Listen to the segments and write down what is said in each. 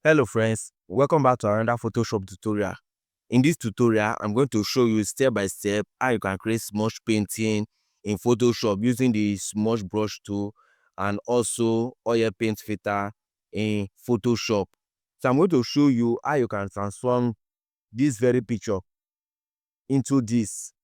Hello friends, welcome back to another Photoshop tutorial. In this tutorial, I'm going to show you step by step how you can create smudge painting in Photoshop using the smudge brush tool and also oil paint filter in Photoshop. So I'm going to show you how you can transform this very picture into this.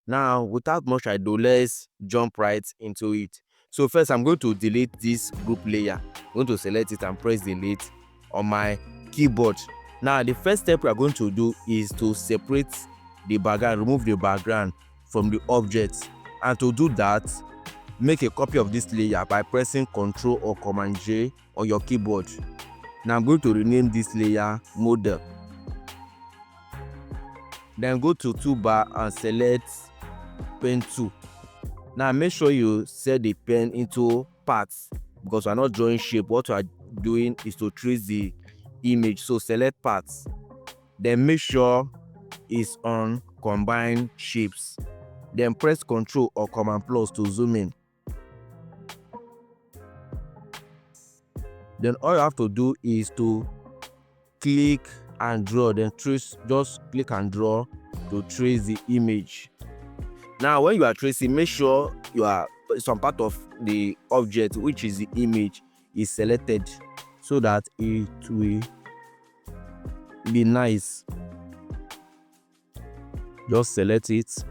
Now, without much ado, let's jump right into it. So first, I'm going to delete this group layer. I'm going to select it and press delete on my keyboard. Now, the first step we are going to do is to separate the background, remove the background from the object. And to do that, make a copy of this layer by pressing Ctrl or Command J on your keyboard. Now, I'm going to rename this layer model. Then go to toolbar and select pen tool. Now make sure you set the pen into parts because we're not drawing shape. What we are doing is to trace the image. So select parts. Then make sure it's on combine shapes. Then press Ctrl or Command plus to zoom in. Then all you have to do is to click and draw. Then trace, just click and draw to trace the image. Now when you are tracing, make sure you are some part of the object, which is the image, is selected so that it will be nice. Just select it.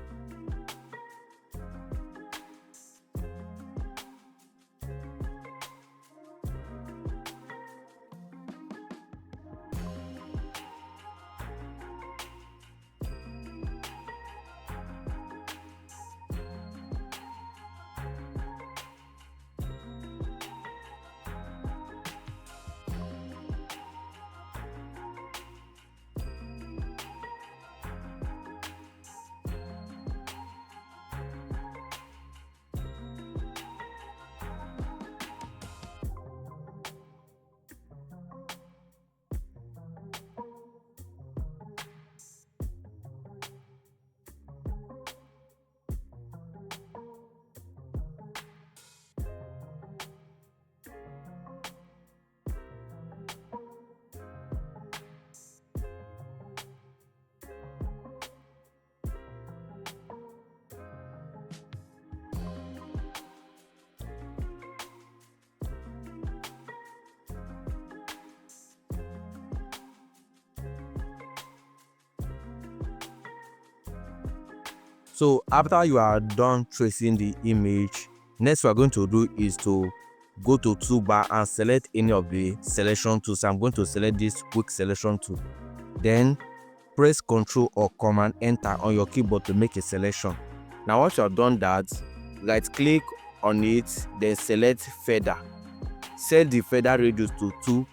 So after you are done tracing the image, next we are going to do is to go to toolbar and select any of the selection tools. So I'm going to select this quick selection tool. Then press Ctrl or Command Enter on your keyboard to make a selection. Now once you have done that, right click on it, then select feather. Set the feather radius to 2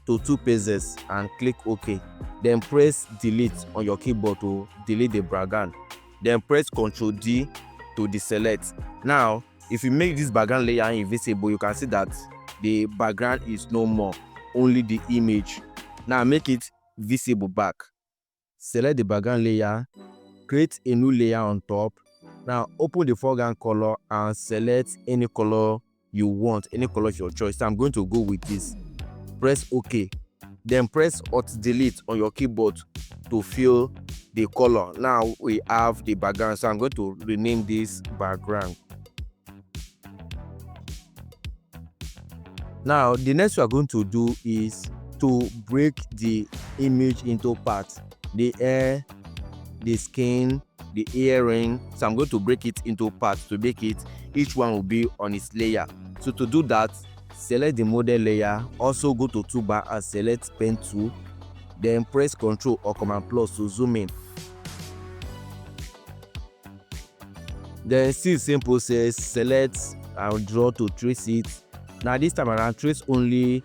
pixels and click OK. Then press delete on your keyboard to delete the background. Then press Ctrl D to deselect. Now, if you make this background layer invisible, you can see that the background is no more, only the image. Now make it visible back. Select the background layer, create a new layer on top. Now open the foreground color and select any color you want, any color of your choice. So I'm going to go with this. Press OK. Then press Alt Delete on your keyboard to fill the color. Now we have the background, so I'm going to rename this background. Now the next we are going to do is to break the image into parts. The hair, the skin, the earring. So I'm going to break it into parts to make it, each one will be on its layer. So to do that, select the model layer, also go to toolbar and select pen tool, then press Ctrl or Command plus to zoom in. Then still same process, select and draw to trace it. Now this time around, trace only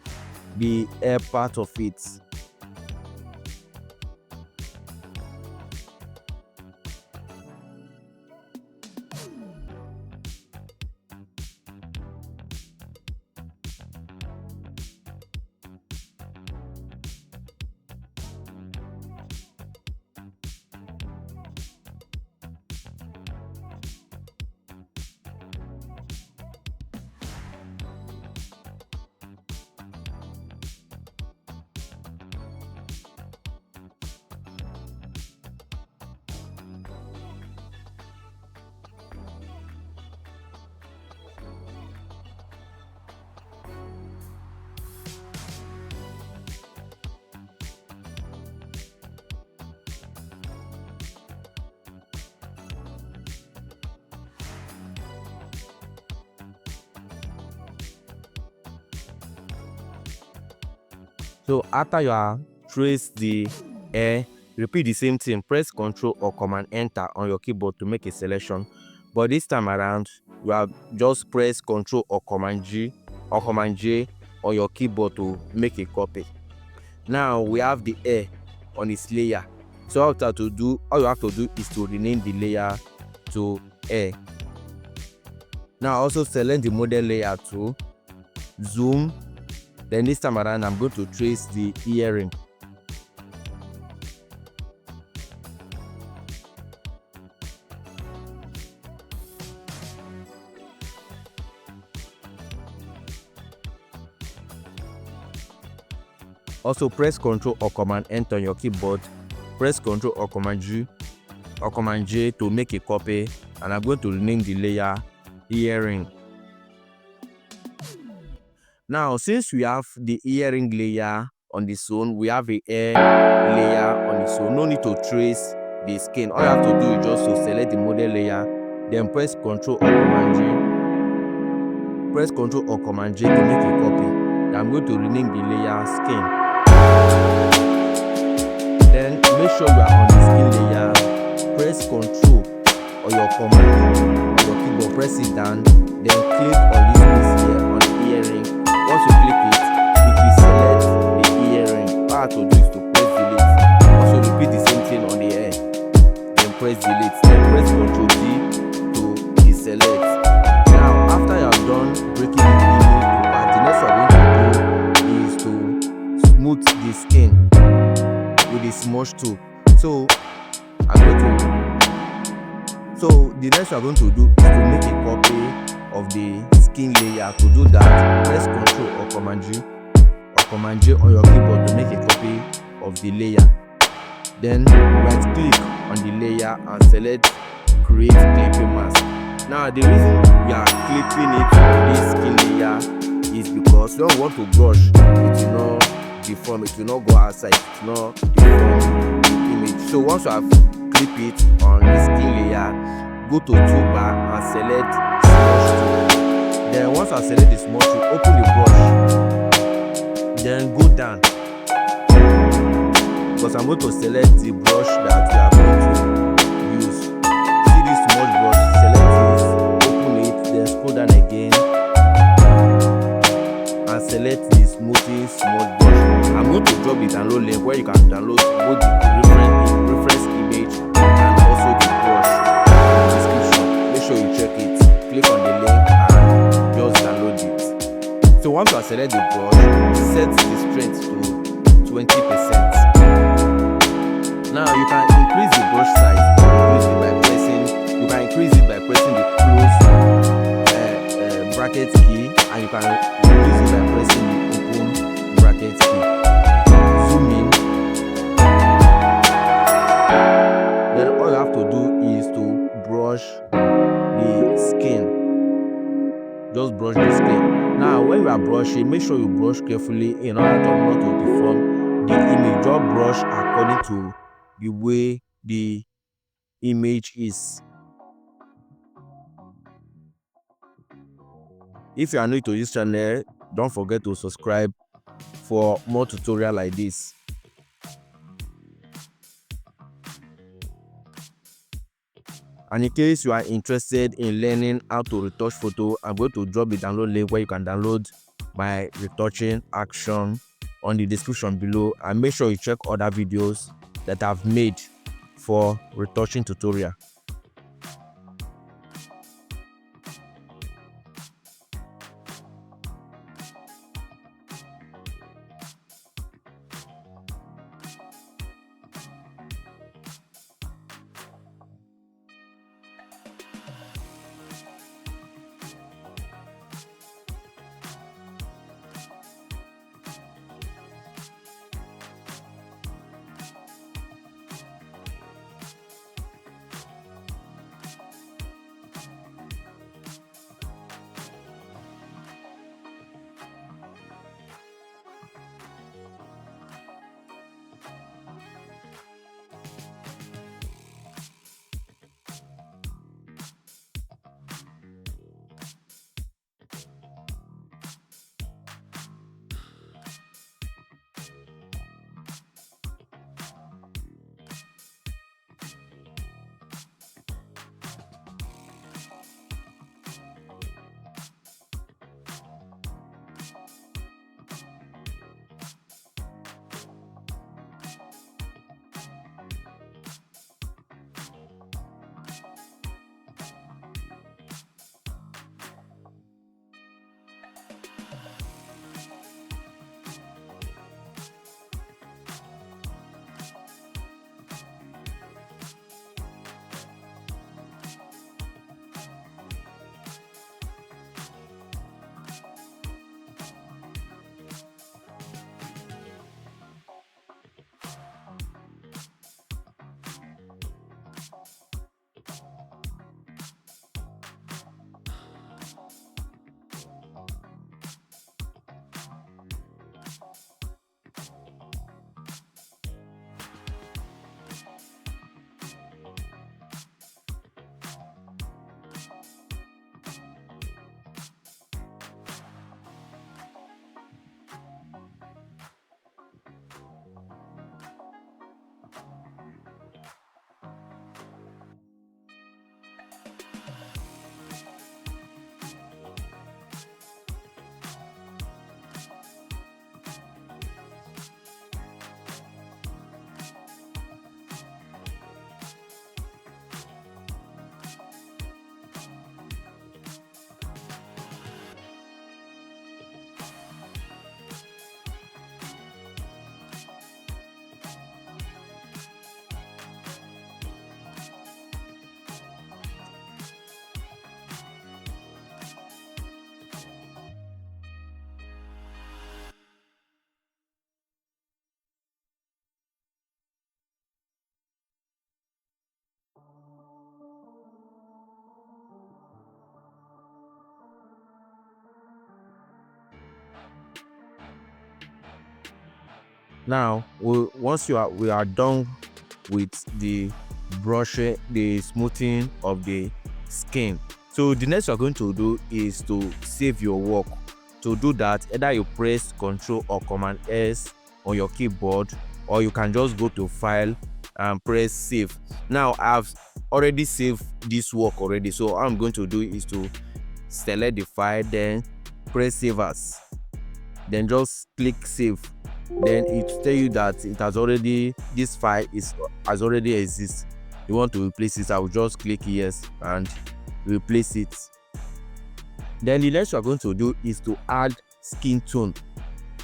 the hair part of it. So after you are trace the air, repeat the same thing. Press Ctrl or Command Enter on your keyboard to make a selection. But this time around, you have just press Ctrl or Command G or Command J on your keyboard to make a copy. Now we have the air on its layer. So all you have to do is to rename the layer to air. Now also select the model layer to zoom. Then this time around, I'm going to trace the earring. Also press Ctrl or Command Enter on your keyboard. Press Ctrl or Command G or Command J to make a copy, and I'm going to rename the layer earring. Now since we have the earring layer on its own, we have a hair layer on its own. No need to trace the skin. All you have to do is just to select the model layer, then press Ctrl or Command J. Press Ctrl or Command J to make a copy. I'm going to rename the layer skin. Then make sure you are on the skin layer. Press Ctrl or your command on your keyboard, press it down, then click on this piece here on the earring. Once you click it, it will select the earring. All I have to do is to press delete. Also repeat the same thing on the hair. Then press delete. Then press Ctrl D to deselect. Now after you are done breaking the image apart, the next thing you are going to do is to smooth the skin with the Smudge Tool. So the next we are going to do is to make a copy of the skin layer. To do that, press Ctrl or Command G or Command J on your keyboard to make a copy of the layer. Then right click on the layer and select Create Clipping Mask. Now the reason we are clipping it on this skin layer is because when we want to brush, it will not deform, it will not go outside, it will not deform the image. So once you have clip it on the skin layer, go to toolbar and select Smudge Tool. Then once I select the Smudge Tool, open the brush, then go down, because I'm going to select the brush that we are going to use. See this smudge brush, select this, open it, then scroll down again and select the smoothest smudge brush. I'm going to drop the download link where you can download both the reference image and also the brush in the description. Make sure you check it. Click on the link and just download it. So once you select the brush, set the strength to 20%. Now you can increase the brush size. You can increase it by pressing the close bracket key, and you can increase it by pressing the open bracket key. Zoom in. Then all you have to do is to brush the skin. Just brush the skin. Now when you are brushing, make sure you brush carefully in order not to deform the image. Just brush according to the way the image is. If you are new to this channel, don't forget to subscribe for more tutorials like this. And in case you are interested in learning how to retouch photo, I'm going to drop the download link where you can download my retouching action on the description below, and make sure you check other videos that I've made for retouching tutorial. Now once we are done with the brushing, the smoothing of the skin, so the next we are going to do is to save your work. To do that, either you press Ctrl or Command S on your keyboard, or you can just go to File and press Save. Now I've already saved this work already, so all I'm going to do is to select the file, then press Save As, then just click Save. Then it tell you that it has already, this file has already exist. You want to replace it, I will just click yes and replace it. Then the next we are going to do is to add skin tone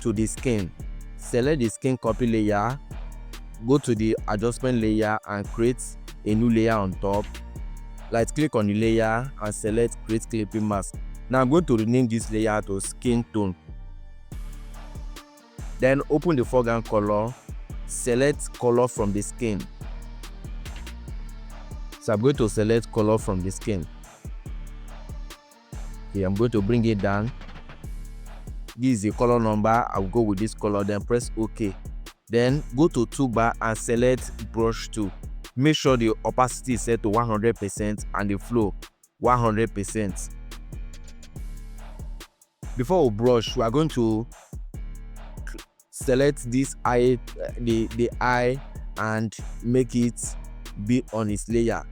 to the skin. Select the skin copy layer, go to the adjustment layer and create a new layer on top. Right click on the layer and select create clipping mask. Now I'm going to rename this layer to skin tone. Then open the foreground color, select color from the skin. So I'm going to select color from the skin. Okay, I'm going to bring it down. This is the color number. I'll go with this color, then press OK. Then go to toolbar and select brush tool. Make sure the opacity is set to 100% and the flow 100%. Before we brush, we are going to select this eye, the eye, and make it be on its layer.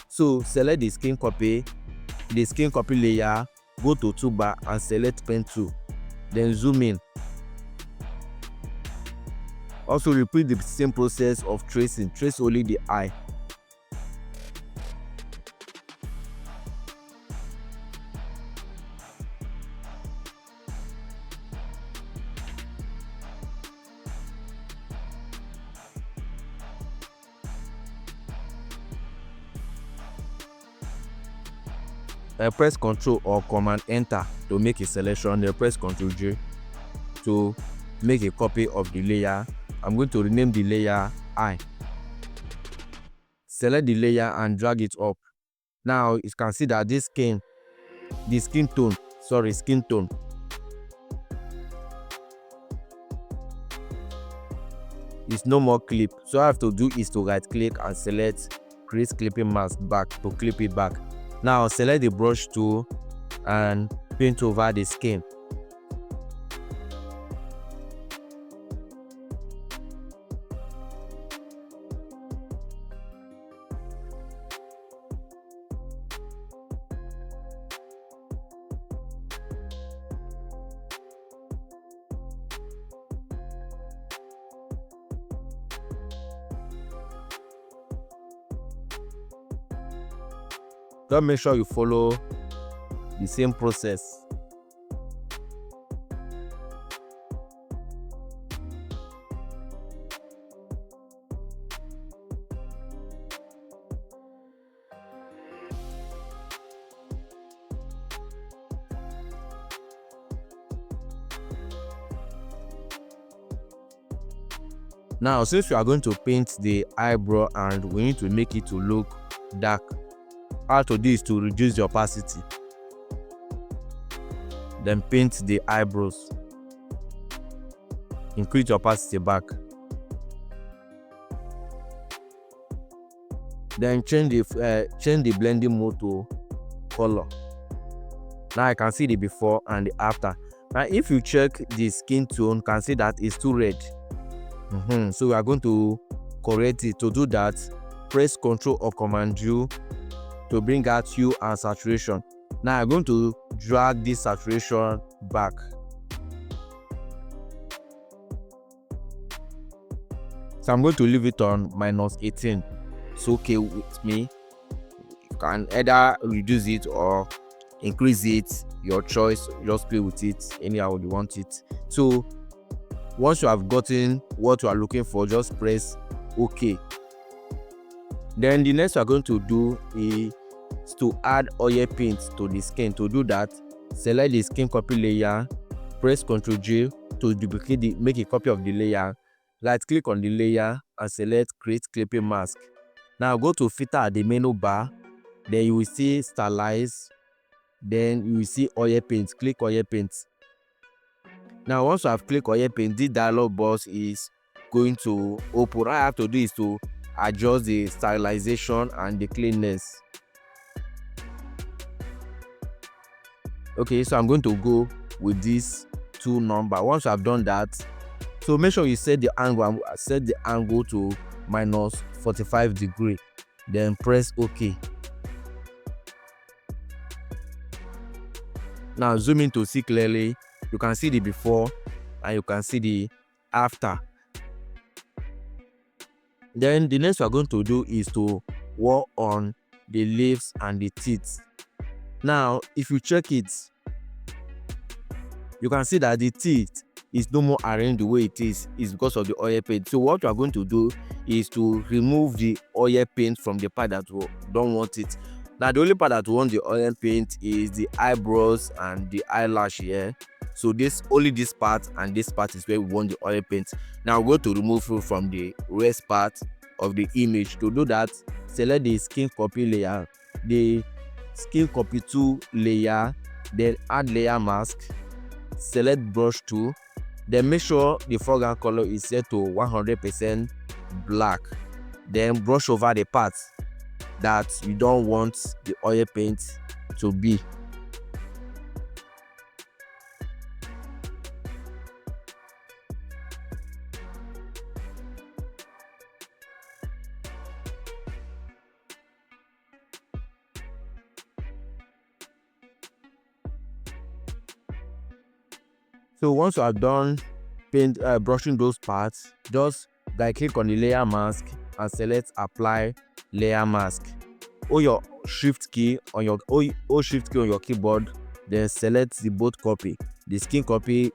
So select the skin copy layer, go to toolbar and select pen tool, then zoom in. Also repeat the same process of tracing. Trace only the eye. Press Ctrl or Command Enter to make a selection. Then press Ctrl J to make a copy of the layer. I'm going to rename the layer Eye. Select the layer and drag it up. Now you can see that this skin tone is no more clip. So all I have to do is to right click and select create clipping mask back to clip it back. Now select the brush tool and paint over the skin. Just make sure you follow the same process. Now since we are going to paint the eyebrow and we need to make it to look dark, how to do is to reduce the opacity, then paint the eyebrows, increase the opacity back, then change the blending mode to color. Now I can see the before and the after. Now if you check the skin tone, you can see that it's too red. So we are going to correct it. To do that, press Ctrl or Command U to bring out hue and saturation. Now I'm going to drag this saturation back. So I'm going to leave it on -18. It's okay with me. You can either reduce it or increase it, your choice. Just play with it anyhow you want it. So once you have gotten what you are looking for, just press OK. Then the next we are going to do is to add oil paint to the skin. To do that, select the skin copy layer, press Ctrl J to duplicate make a copy of the layer. Right click on the layer and select create clipping mask. Now go to filter at the menu bar, then you will see stylized, then you will see oil paint. Click oil paint. Now once you have clicked oil paint, this dialog box is going to open. All I have to do is to adjust the stylization and the cleanness. Okay, so I'm going to go with this 2 number. Once I've done that, so make sure you set the angle to minus 45 degree, then press OK. Now zoom in to see clearly. You can see the before and you can see the after. Then the next we are going to do is to work on the leaves and the teeth. Now if you check it, you can see that the teeth is no more arranged the way it is because of the oil paint. So what you are going to do is to remove the oil paint from the part that we don't want it. Now the only part that we want the oil paint is the eyebrows and the eyelash here. So only this part and this part is where we want the oil paint. Now we're going to remove it from the rest part of the image. To do that, select the skin copy layer, the skin copy 2 layer, then add layer mask, select brush tool, then make sure the foreground color is set to 100% black, then brush over the parts that you don't want the oil paint to be. So once you are done brushing those parts, just click on the layer mask and select apply layer mask. Hold your shift key on your keyboard, then select the both copy, the skin copy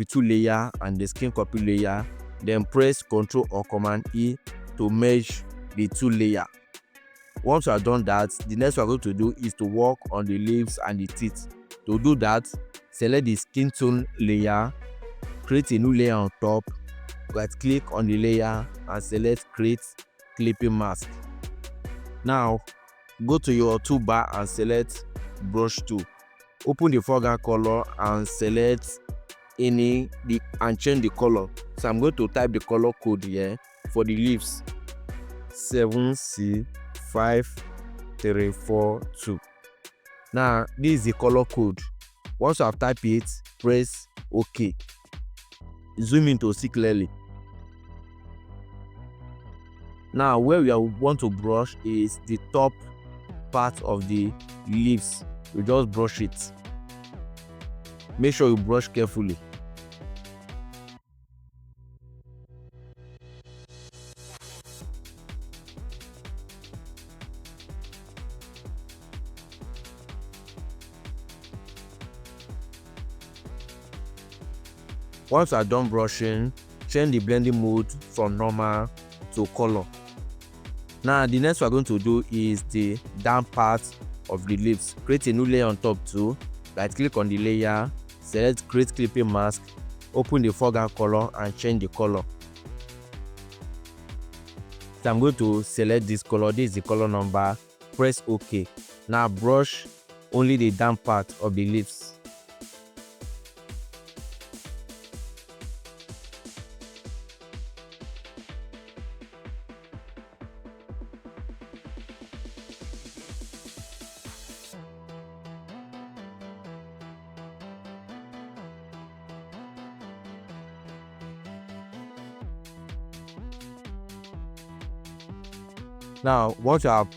2 layer and the skin copy layer, then press Ctrl or Command E to merge the 2 layer. Once you are done that, the next we are going to do is to work on the leaves and the teeth. To do that, select the skin tone layer, create a new layer on top, right click on the layer and select create clipping mask. Now go to your toolbar and select brush tool. Open the foreground color and select and change the color. So I'm going to type the color code here for the leaves, 7C5342. Now this is the color code. Once you have typed it, press OK. Zoom in to see clearly. Now where we want to brush is the top part of the leaves. You just brush it. Make sure you brush carefully. Once you are done brushing, change the blending mode from normal to color. Now the next we are going to do is the down part of the leaves. Create a new layer on top too. Right click on the layer, select create clipping mask, open the foreground color and change the color. So I'm going to select this color. This is the color number. Press OK. Now brush only the down part of the leaves. Now once you have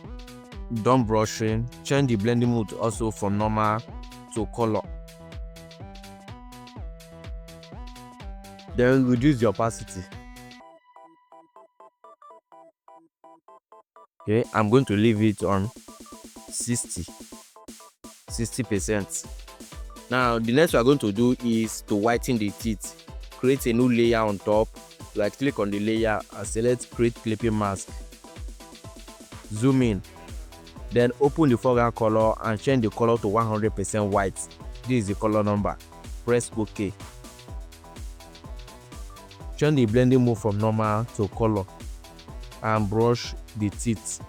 done brushing, change the blending mode also from normal to color. Then reduce the opacity. Okay, I'm going to leave it on 60%. Now the next we are going to do is to whiten the teeth. Create a new layer on top. Right click on the layer and select create clipping mask. Zoom in, then open the foreground color and change the color to 100% white. This is the color number. Press OK. Change the blending mode from normal to color and brush the teeth.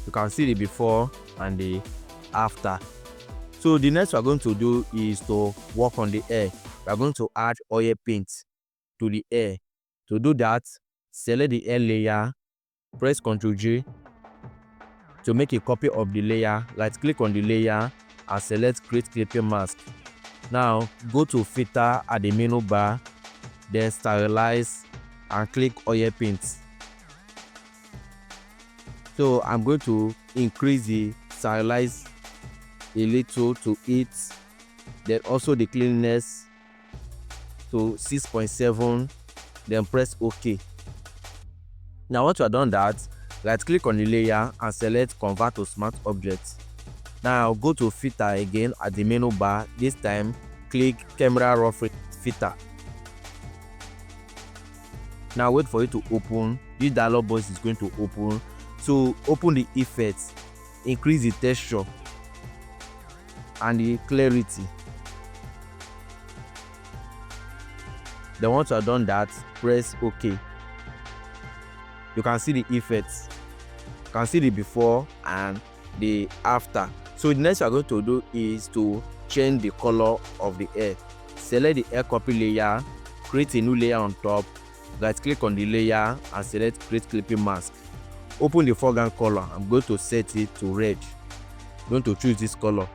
You can see the before and the after. So the next we are going to do is to work on the hair. We are going to add oil paint to the hair. To do that, select the hair layer, press Ctrl J to make a copy of the layer. Right click on the layer and select create clipping mask. Now go to filter at the menu bar, then stylize and click oil paint. So I'm going to increase the stylize a little to 8, then also the cleanness to 6.7, then press OK. Now once you have done that, right click on the layer and select convert to smart object. Now go to filter again at the menu bar. This time click camera raw filter. Now wait for it to open. This dialog box is going to open. So open the effects, increase the texture and the clarity. Then once you have done that, press OK. You can see the effects. You can see the before and the after. So the next we are going to do is to change the color of the hair. Select the hair copy layer, create a new layer on top, right click on the layer and select create clipping mask. Open the foreground color. I'm going to set it to red. I'm going to choose this color.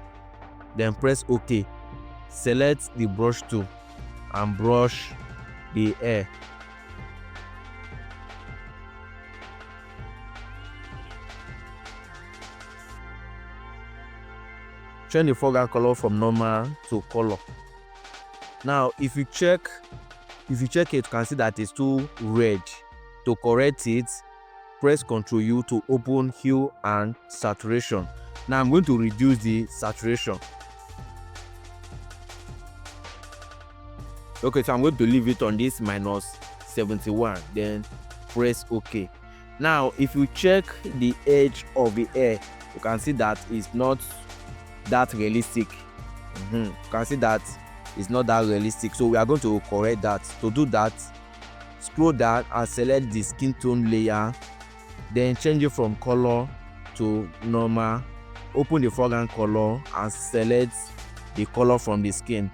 Then press OK. Select the brush tool and brush the hair. Change the foreground color from normal to color. Now if you check it, you can see that it's too red. To correct it, press Ctrl U to open hue and saturation. Now I'm going to reduce the saturation. Okay, so I'm going to leave it on this -71, then press OK. Now if you check the edge of the hair, you can see that it's not that realistic. You can see that it's not that realistic, so we are going to correct that. To do that, scroll down and select the skin tone layer, then change it from color to normal. Open the foreground color and select the color from the skin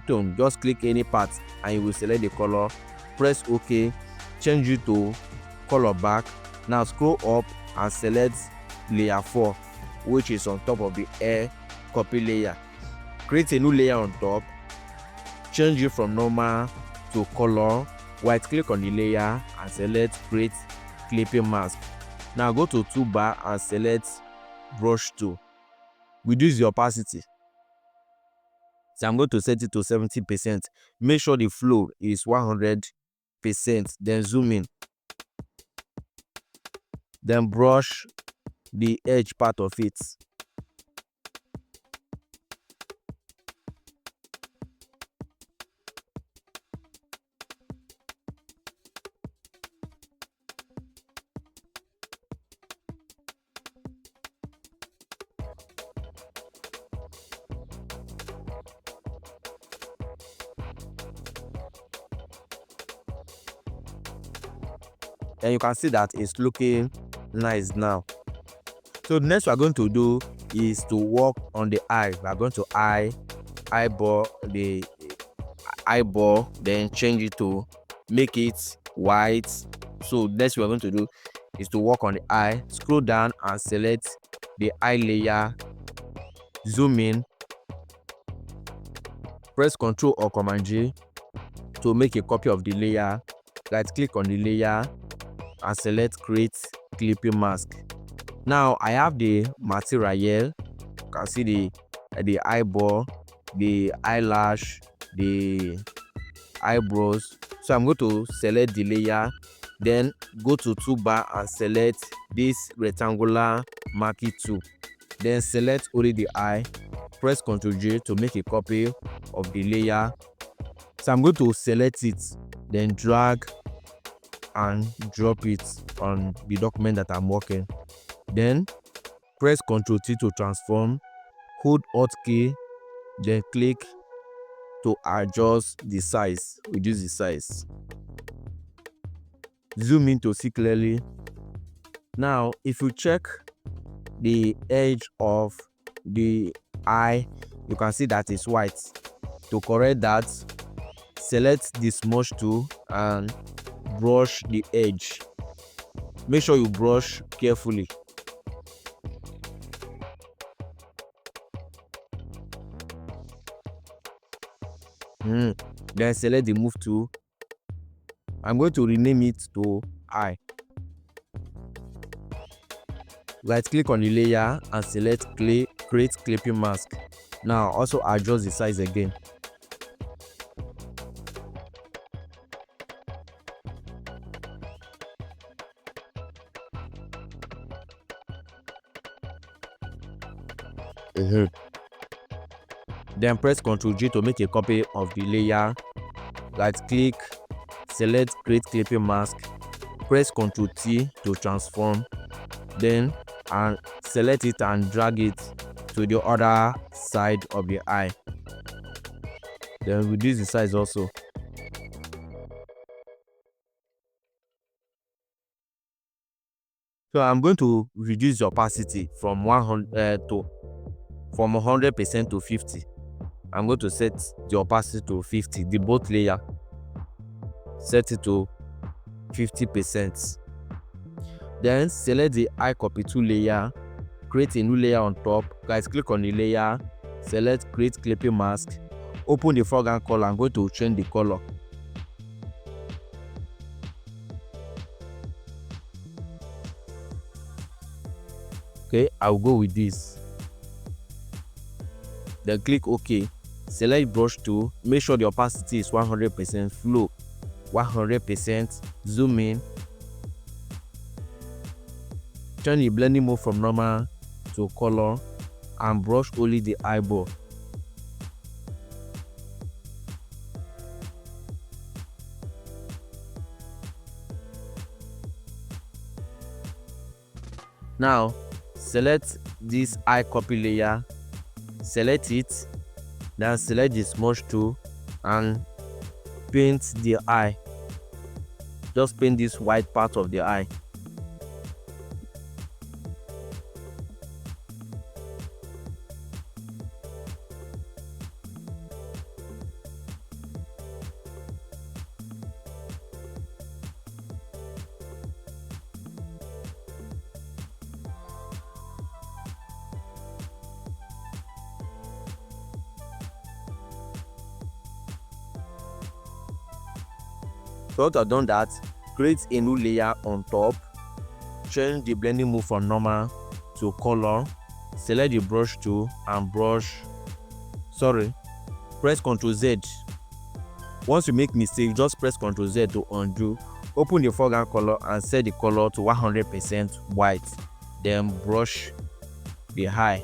tone. Just click any part and you will select the color. Press OK. Change it to color back. Now scroll up and select layer 4, which is on top of the hair copy layer. Create a new layer on top. Change it from normal to color. Right click on the layer and select create clipping mask. Now go to toolbar and select brush tool. Reduce the opacity. So I'm going to set it to 70%. Make sure the flow is 100%. Then zoom in. Then brush the edge part of it. And you can see that it's looking nice now. So the next we are going to do is to work on the eye. We are going to eyeball the eyeball, then change it to make it white. So next we are going to do is to work on the eye. Scroll down and select the eye layer, zoom in, press Ctrl or Command J to make a copy of the layer. Right click on the layer and select create clipping mask. Now I have the material here. You can see the eyeball, the eyelash, the eyebrows. So I'm going to select the layer, then go to toolbar and select this rectangular marquee tool. Then select only the eye, press Ctrl J to make a copy of the layer. So I'm going to select it, then drag and drop it on the document that I'm working. Then press Ctrl T to transform, hold Alt key, then click to adjust the size, reduce the size. Zoom in to see clearly. Now if you check the edge of the eye, you can see that it's white. To correct that, select the smudge tool and brush the edge. Make sure you brush carefully. Then select the move tool. I'm going to rename it to eye. Right click on the layer and select create clipping mask. Now also adjust the size again. Then press Ctrl G to make a copy of the layer. Right click, select create clipping mask, press Ctrl T to transform, then and select it and drag it to the other side of the eye. Then reduce the size also. So I'm going to reduce the opacity from 100% to 50. I'm going to set the opacity to 50, the both layer. Set it to 50%. Then select the eye copy tool layer, create a new layer on top. Guys, click on the layer, select create clipping mask, open the foreground color. I'm going to change the color. Okay, I'll go with this. Then click OK. Select brush tool, make sure the opacity is 100%, flow 100%, zoom in. Turn the blending mode from normal to color and brush only the eyeball. Now select this eye copy layer, select it, then select the smudge tool and paint the eye. Just paint this white part of the eye. So once I've done that, create a new layer on top, change the blending mode from normal to color, select the brush tool and press Ctrl Z. Once you make mistake, just press Ctrl Z to undo. Open the foreground color and set the color to 100% white. Then brush the eye.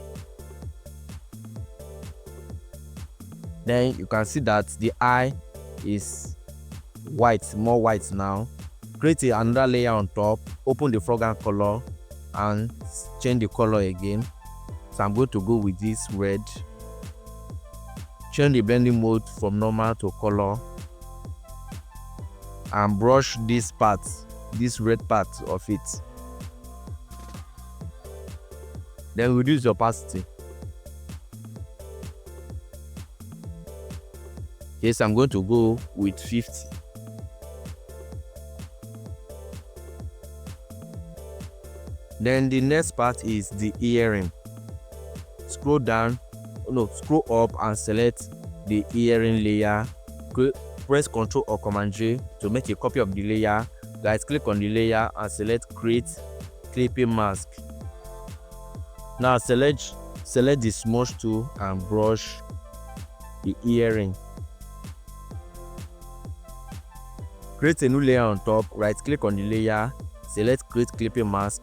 Then you can see that the eye is white, more white now. Create another layer on top, open the foreground color and change the color again. So I'm going to go with this red. Change the blending mode from normal to color and brush this part, this red part of it. Then reduce the opacity. Yes, I'm going to go with 50. Then the next part is the earring. Scroll up and select the earring layer. Press Ctrl or Command J to make a copy of the layer. Guys, click on the layer and select create clipping mask. Now select the smudge tool and brush the earring. Create a new layer on top, right click on the layer, select create clipping mask,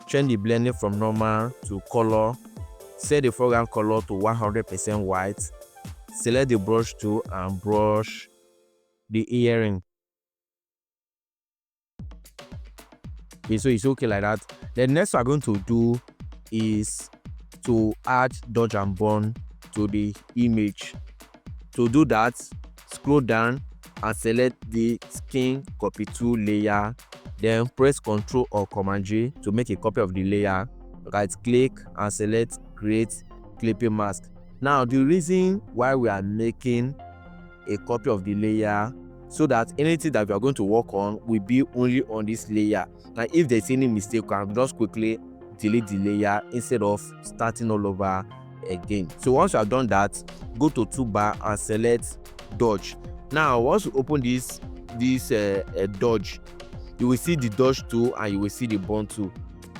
change the blending from normal to color, set the foreground color to 100% white, select the brush tool and brush the earring. Okay, so it's okay like that. The next we're going to do is to add dodge and burn to the image. To do that, scroll down and select the skin copy tool layer, then press Ctrl or Command J to make a copy of the layer. right click and select create clipping mask. Now the reason why we are making a copy of the layer, so that anything that we are going to work on will be only on this layer, and if there's any mistake we can just quickly delete the layer instead of starting all over again. So once you have done that, go to toolbar and select dodge. Now once you open this dodge, you will see the dodge tool and you will see the bond tool.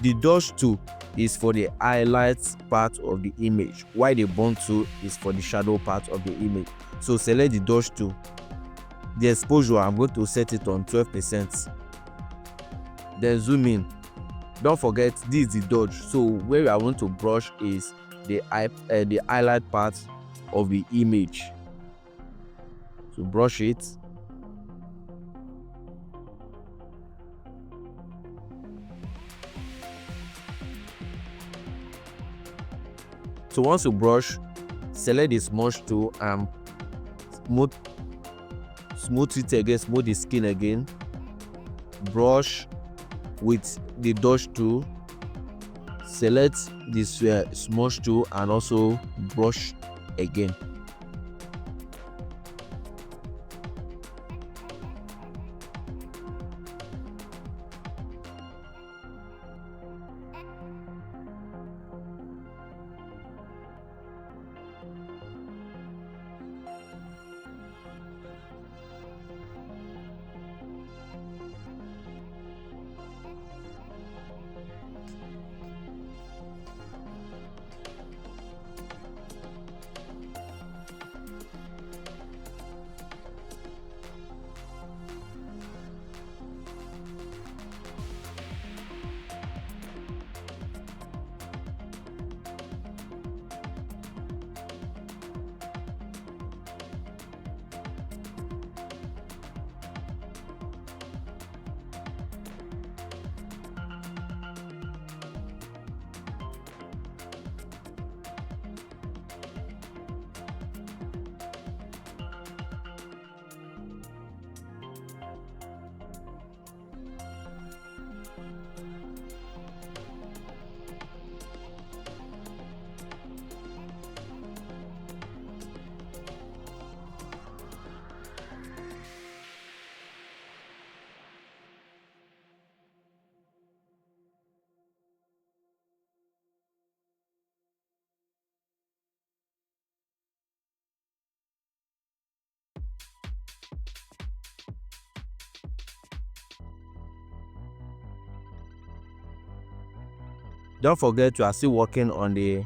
The dodge tool is for the highlight part of the image, while the bond tool is for the shadow part of the image. So select the dodge tool. The exposure, I'm going to set it on 12%. Then zoom in. Don't forget, this is the dodge, so where I want to brush is the highlight part of the image. So brush it. So once you brush, select the smudge tool and smooth it again, smooth the skin again. Brush with the dodge tool, select this smudge tool and also brush again. Don't forget, you are still working on the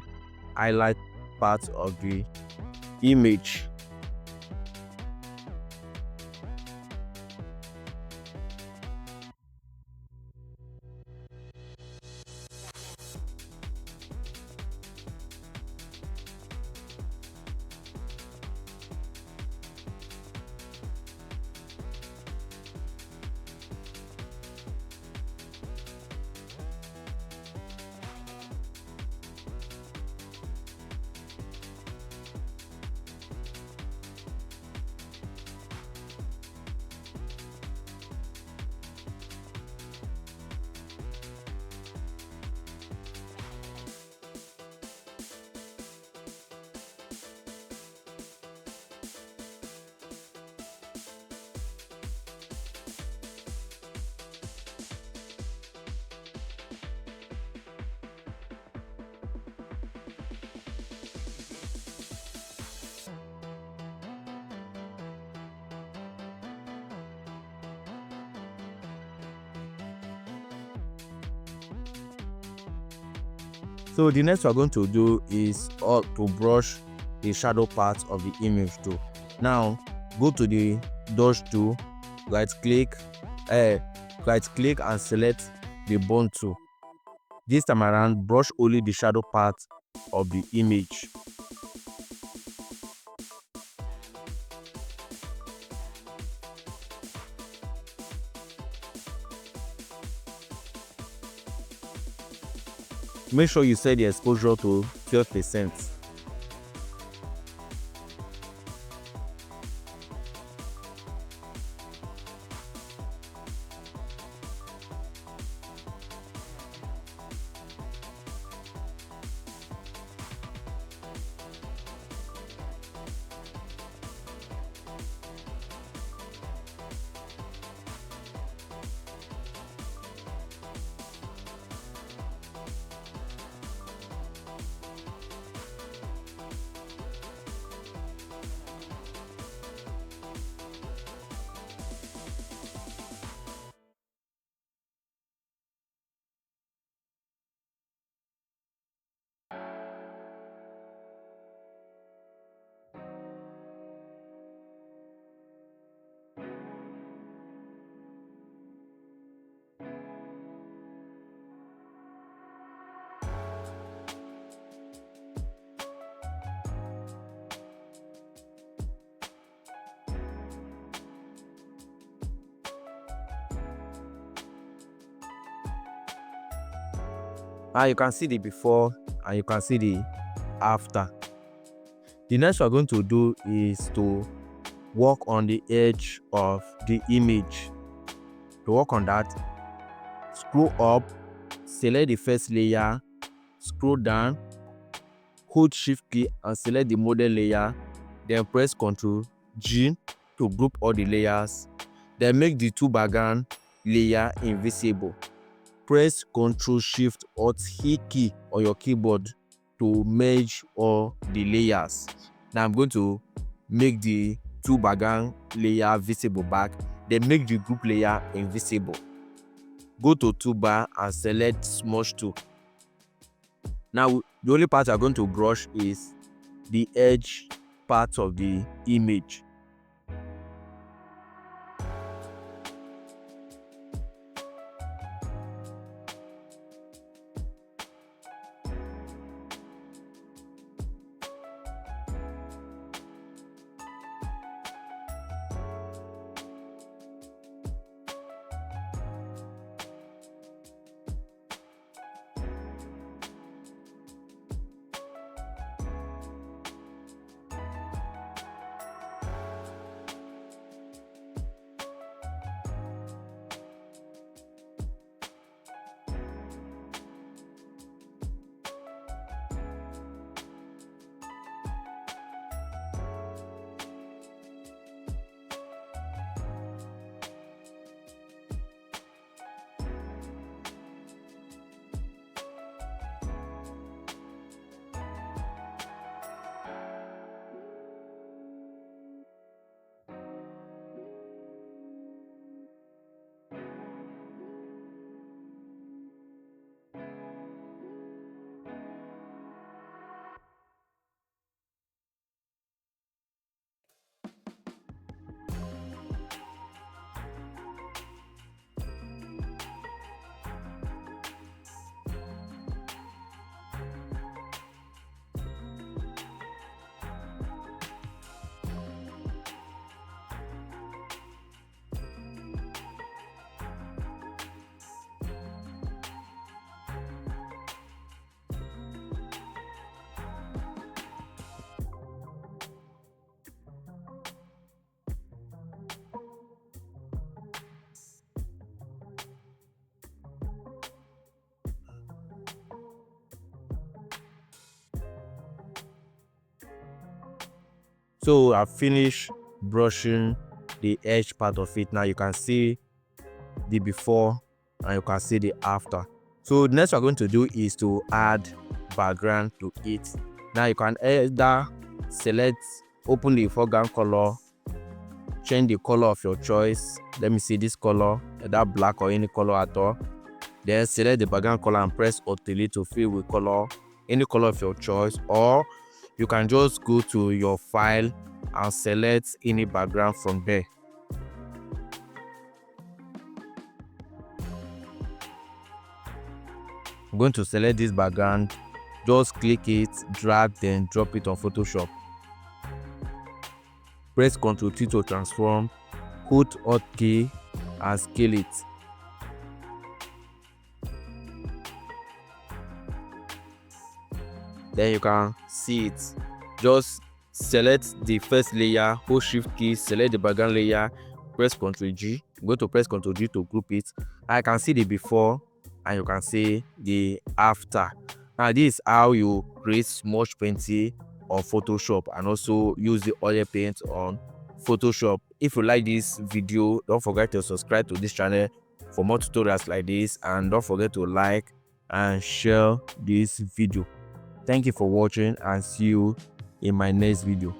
highlight part of the image. So the next we're going to do is to brush the shadow part of the image too. Now go to the dodge tool, right click and select the bond tool. This time around, brush only the shadow part of the image. Make sure you set the exposure to 12%. Now you can see the before and you can see the after. The next we are going to do is to work on the edge of the image. To work on that, scroll up, select the first layer, scroll down, hold shift key and select the model layer, then press Ctrl G to group all the layers, then make the two background layer invisible. Press Ctrl Shift Alt H key on your keyboard to merge all the layers. Now I'm going to make the two background layer visible back, then make the group layer invisible. Go to toolbar and select Smudge Tool. Now the only part I'm going to brush is the edge part of the image. So I've finished brushing the edge part of it. Now you can see the before and you can see the after. So the next we're going to do is to add background to it. Now you can either select, open the foreground color, change the color of your choice. Let me see this color, that black or any color at all. Then select the background color and press Alt Delete to fill with color, any color of your choice, or you can just go to your file and select any background from there. I'm going to select this background, just click it, drag, then drop it on Photoshop. Press Ctrl T to transform, hold Alt key and scale it. Then you can see it. Just select the first layer, hold shift key, select the background layer, press Ctrl G. I'm going to press Ctrl G to group it. I can see the before and you can see the after. Now this is how you create smudge painting on Photoshop and also use the oil paint on Photoshop. If you like this video, don't forget to subscribe to this channel for more tutorials like this, and don't forget to like and share this video. Thank you for watching and see you in my next video.